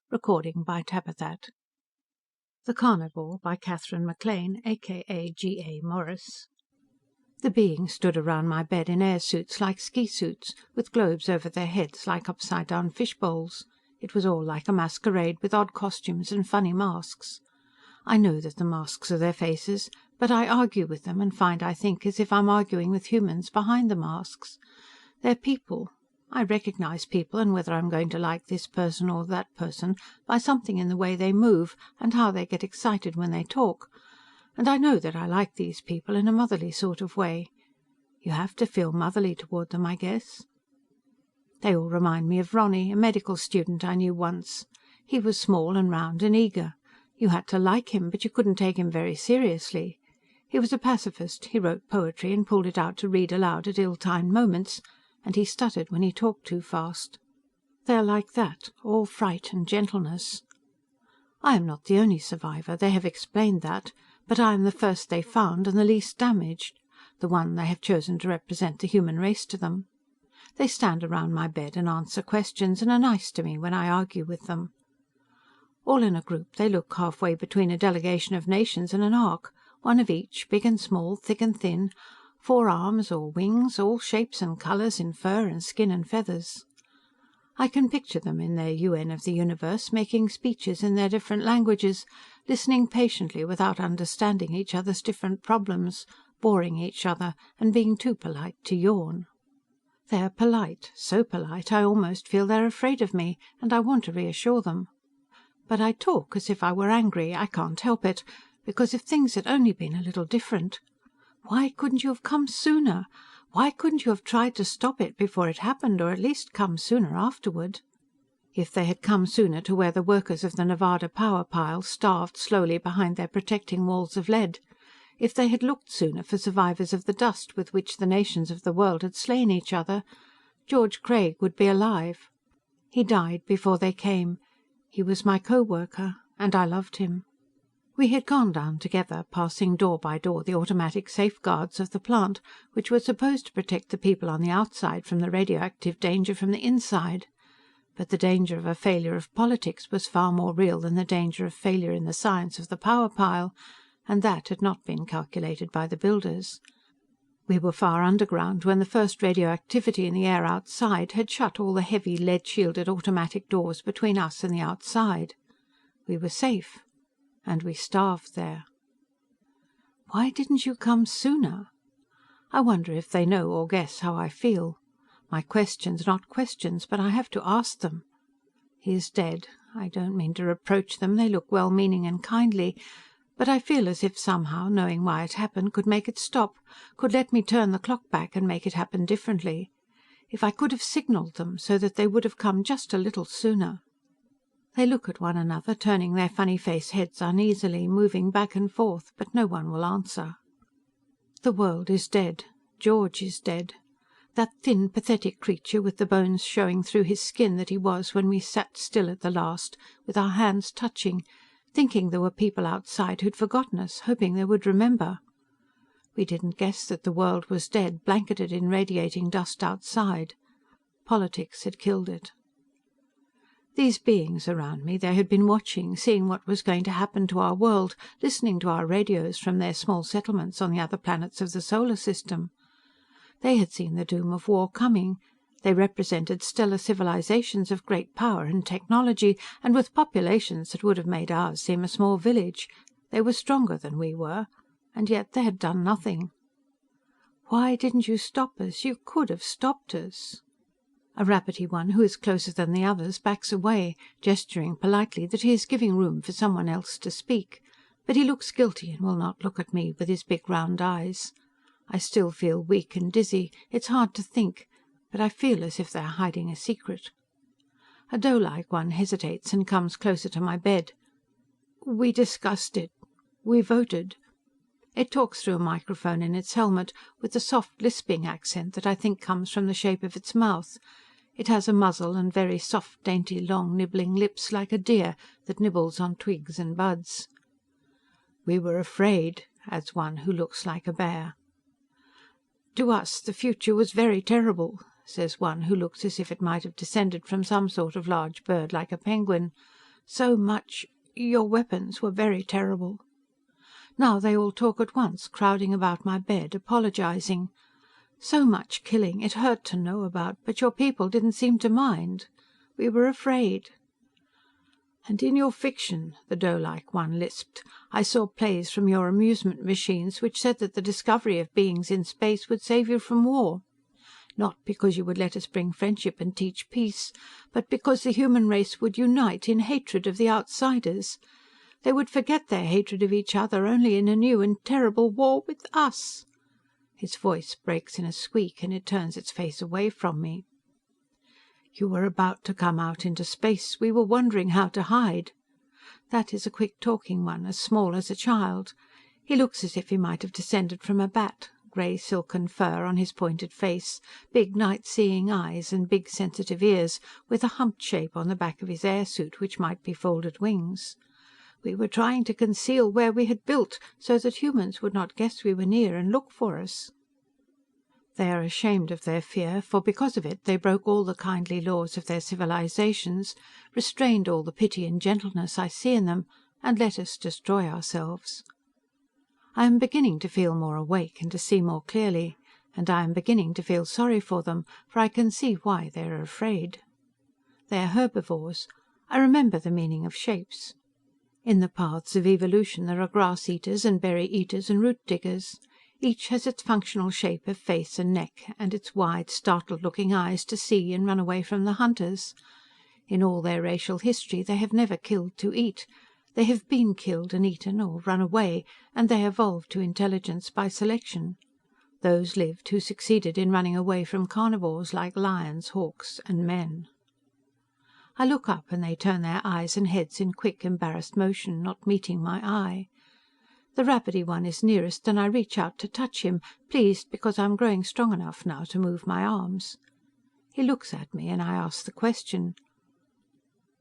The Carnivore by Katherine MacLean, a.k.a. G.A. Morris. The beings stood around my bed in airsuits like ski suits, with globes over their heads like upside-down fishbowls. It was all like a masquerade, with odd costumes and funny masks. I know that the masks are their faces, but I argue with them and find I think as if I'm arguing with humans behind the masks. They're people. I recognize people and whether I'm going to like this person or that person by something in the way they move and how they get excited when they talk. And I know that I like these people in a motherly sort of way. You have to feel motherly toward them, I guess. They all remind me of Ronnie, a medical student I knew once. He was small and round and eager. You had to like him, but you couldn't take him very seriously. He was a pacifist. He wrote poetry and pulled it out to read aloud at ill-timed moments, and he stuttered when he talked too fast. They are like that, all fright and gentleness. I am not the only survivor, they have explained that, but I am the first they found and the least damaged, the one they have chosen to represent the human race to them. They stand around my bed and answer questions, and are nice to me when I argue with them. All in a group, they look halfway between a delegation of nations and an ark, one of each, big and small, thick and thin, 4 arms or wings, all shapes and colors in fur and skin and feathers. I can picture them in their UN of the universe, making speeches in their different languages, listening patiently without understanding each other's different problems, boring each other and being too polite to yawn. They are polite, so polite I almost feel they're afraid of me, and I want to reassure them. But I talk as if I were angry, I can't help it, because if things had only been a little different. Why couldn't you have come sooner? Why couldn't you have tried to stop it before it happened, or at least come sooner afterward? If they had come sooner to where the workers of the Nevada power pile starved slowly behind their protecting walls of lead, if they had looked sooner for survivors of the dust with which the nations of the world had slain each other, George Craig would be alive. He died before they came. He was my co-worker, and I loved him. We had gone down together, passing door by door the automatic safeguards of the plant, which were supposed to protect the people on the outside from the radioactive danger from the inside. But the danger of a failure of politics was far more real than the danger of failure in the science of the power pile, and that had not been calculated by the builders. We were far underground when the first radioactivity in the air outside had shut all the heavy, lead-shielded automatic doors between us and the outside. We were safe. And we starved there. Why didn't you come sooner? I wonder if they know or guess how I feel. My questions not questions, but I have to ask them. He is dead. I don't mean to reproach them, they look well-meaning and kindly, but I feel as if somehow, knowing why it happened, could make it stop, could let me turn the clock back and make it happen differently. If I could have signaled them so that they would have come just a little sooner. They look at one another, turning their funny-face heads uneasily, moving back and forth, but no one will answer. The world is dead. George is dead. That thin, pathetic creature with the bones showing through his skin that he was when we sat still at the last, with our hands touching, thinking there were people outside who'd forgotten us, hoping they would remember. We didn't guess that the world was dead, blanketed in radiating dust outside. Politics had killed it. These beings around me, they had been watching, seeing what was going to happen to our world, listening to our radios from their small settlements on the other planets of the solar system. They had seen the doom of war coming. They represented stellar civilizations of great power and technology, and with populations that would have made ours seem a small village. They were stronger than we were, and yet they had done nothing. Why didn't you stop us? You could have stopped us. A rabbity one who is closer than the others backs away, gesturing politely that he is giving room for someone else to speak. But he looks guilty and will not look at me with his big round eyes. I still feel weak and dizzy. It's hard to think, but I feel as if they're hiding a secret. A doe-like one hesitates and comes closer to my bed. We discussed it. We voted. It talks through a microphone in its helmet, with a soft lisping accent that I think comes from the shape of its mouth. It has a muzzle and very soft, dainty, long, nibbling lips, like a deer that nibbles on twigs and buds. We were afraid, adds one who looks like a bear. To us, the future was very terrible, says one who looks as if it might have descended from some sort of large bird like a penguin. So much. Your weapons were very terrible. Now they all talk at once, crowding about my bed, apologizing. So much killing, it hurt to know about, but your people didn't seem to mind. We were afraid. And in your fiction, the doe-like one lisped, I saw plays from your amusement machines which said that the discovery of beings in space would save you from war. Not because you would let us bring friendship and teach peace, but because the human race would unite in hatred of the outsiders. They would forget their hatred of each other only in a new and terrible war with us. His voice breaks in a squeak, and it turns its face away from me. You were about to come out into space. We were wondering how to hide. That is a quick-talking one, as small as a child. He looks as if he might have descended from a bat. Grey silken fur on his pointed face, big night-seeing eyes and big sensitive ears, with a humped shape on the back of his air-suit which might be folded wings. We were trying to conceal where we had built, so that humans would not guess we were near and look for us. They are ashamed of their fear, for because of it they broke all the kindly laws of their civilizations, restrained all the pity and gentleness I see in them, and let us destroy ourselves. I am beginning to feel more awake and to see more clearly, and I am beginning to feel sorry for them, for I can see why they are afraid. They are herbivores. I remember the meaning of shapes. In the paths of evolution there are grass-eaters and berry-eaters and root-diggers. Each has its functional shape of face and neck, and its wide, startled-looking eyes to see and run away from the hunters. In all their racial history they have never killed to eat. They have been killed and eaten, or run away, and they evolved to intelligence by selection. Those lived who succeeded in running away from carnivores like lions, hawks, and men. I look up, and they turn their eyes and heads in quick, embarrassed motion, not meeting my eye. The rabbity one is nearest, and I reach out to touch him, pleased because I'm growing strong enough now to move my arms. He looks at me, and I ask the question,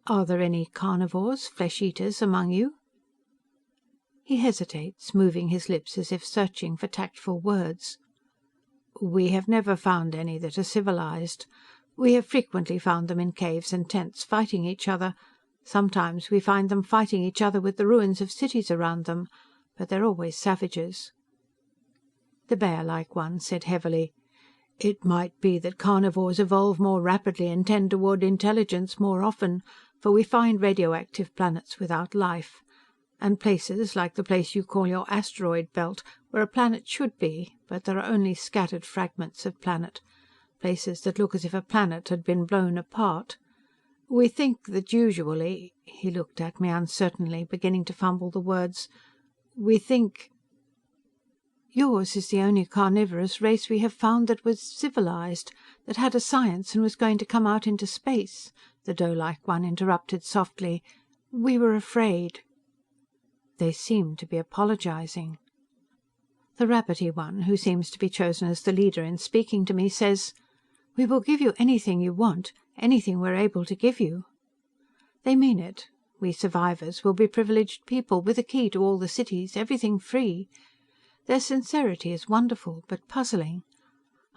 "Are there any carnivores, flesh-eaters, among you?" He hesitates, moving his lips as if searching for tactful words. "We have never found any that are civilized. We have frequently found them in caves and tents, fighting each other. Sometimes we find them fighting each other with the ruins of cities around them, but they're always savages." The bear-like one said heavily, "It might be that carnivores evolve more rapidly and tend toward intelligence more often, for we find radioactive planets without life, and places like the place you call your asteroid belt, where a planet should be, but there are only scattered fragments of planet, places that look as if a planet had been blown apart. We think that usually—" he looked at me uncertainly, beginning to fumble the words, "we think—" "Yours is the only carnivorous race we have found that was civilized, that had a science and was going to come out into space," the doe-like one interrupted softly. "We were afraid." They seemed to be apologizing. The rabbity one, who seems to be chosen as the leader in speaking to me, says, "We will give you anything you want, anything we're able to give you." They mean it. We survivors will be privileged people, with a key to all the cities, everything free. Their sincerity is wonderful, but puzzling.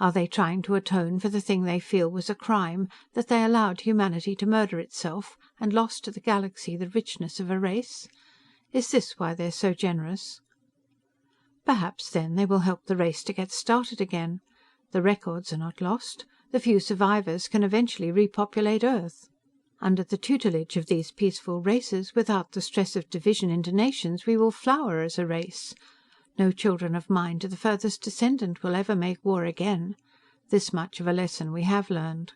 Are they trying to atone for the thing they feel was a crime, that they allowed humanity to murder itself, and lost to the galaxy the richness of a race? Is this why they're so generous? Perhaps, then, they will help the race to get started again. The records are not lost. The few survivors can eventually repopulate Earth. Under the tutelage of these peaceful races, without the stress of division into nations, we will flower as a race. No children of mine to the furthest descendant will ever make war again. This much of a lesson we have learned.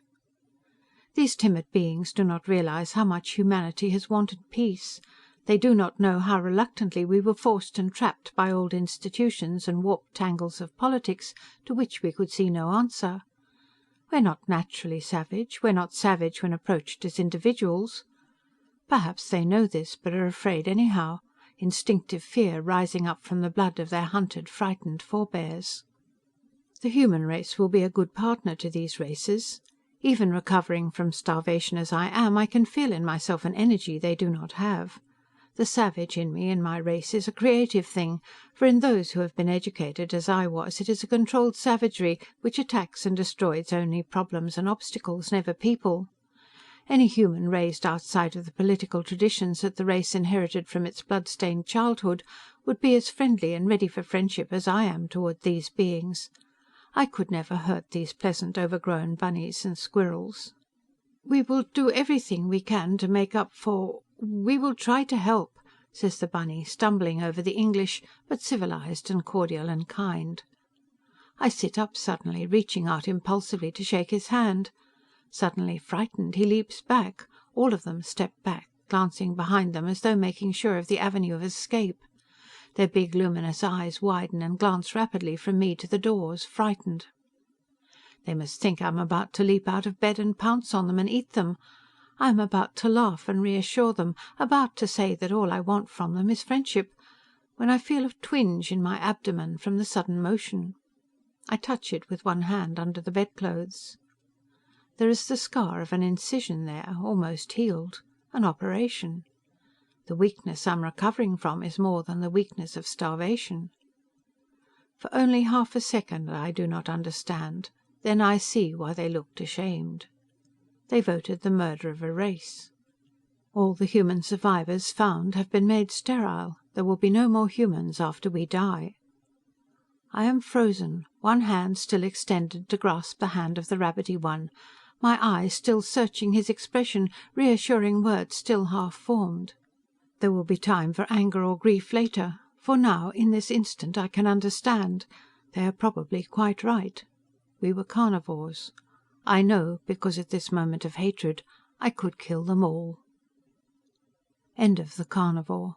These timid beings do not realize how much humanity has wanted peace. They do not know how reluctantly we were forced and trapped by old institutions and warped tangles of politics to which we could see no answer. We're not naturally savage. We're not savage when approached as individuals. Perhaps they know this, but are afraid anyhow. Instinctive fear rising up from the blood of their hunted, frightened forebears. The human race will be a good partner to these races. Even recovering from starvation as I am, I can feel in myself an energy they do not have. The savage in me and my race is a creative thing, for in those who have been educated as I was, it is a controlled savagery which attacks and destroys only problems and obstacles, never people. Any human raised outside of the political traditions that the race inherited from its blood-stained childhood would be as friendly and ready for friendship as I am toward these beings. I could never hurt these pleasant, overgrown bunnies and squirrels. "We will do everything we can to make up for... we will try to help," says the bunny, stumbling over the English, but civilized and cordial and kind. I sit up suddenly, reaching out impulsively to shake his hand. Suddenly frightened, he leaps back. All of them step back, glancing behind them as though making sure of the avenue of escape. Their big luminous eyes widen and glance rapidly from me to the doors, frightened. They must think I am about to leap out of bed and pounce on them and eat them. I am about to laugh and reassure them, about to say that all I want from them is friendship, when I feel a twinge in my abdomen from the sudden motion. I touch it with one hand under the bedclothes. There is the scar of an incision there, almost healed. An operation. The weakness I'm recovering from is more than the weakness of starvation. For only half a second I do not understand. Then I see why they looked ashamed. They voted the murder of a race. All the human survivors found have been made sterile. There will be no more humans after we die. I am frozen, one hand still extended to grasp the hand of the rabbity one, my eyes still searching his expression, reassuring words still half-formed. There will be time for anger or grief later. For now, in this instant, I can understand. They are probably quite right. We were carnivores. I know, because at this moment of hatred, I could kill them all. End of The Carnivore.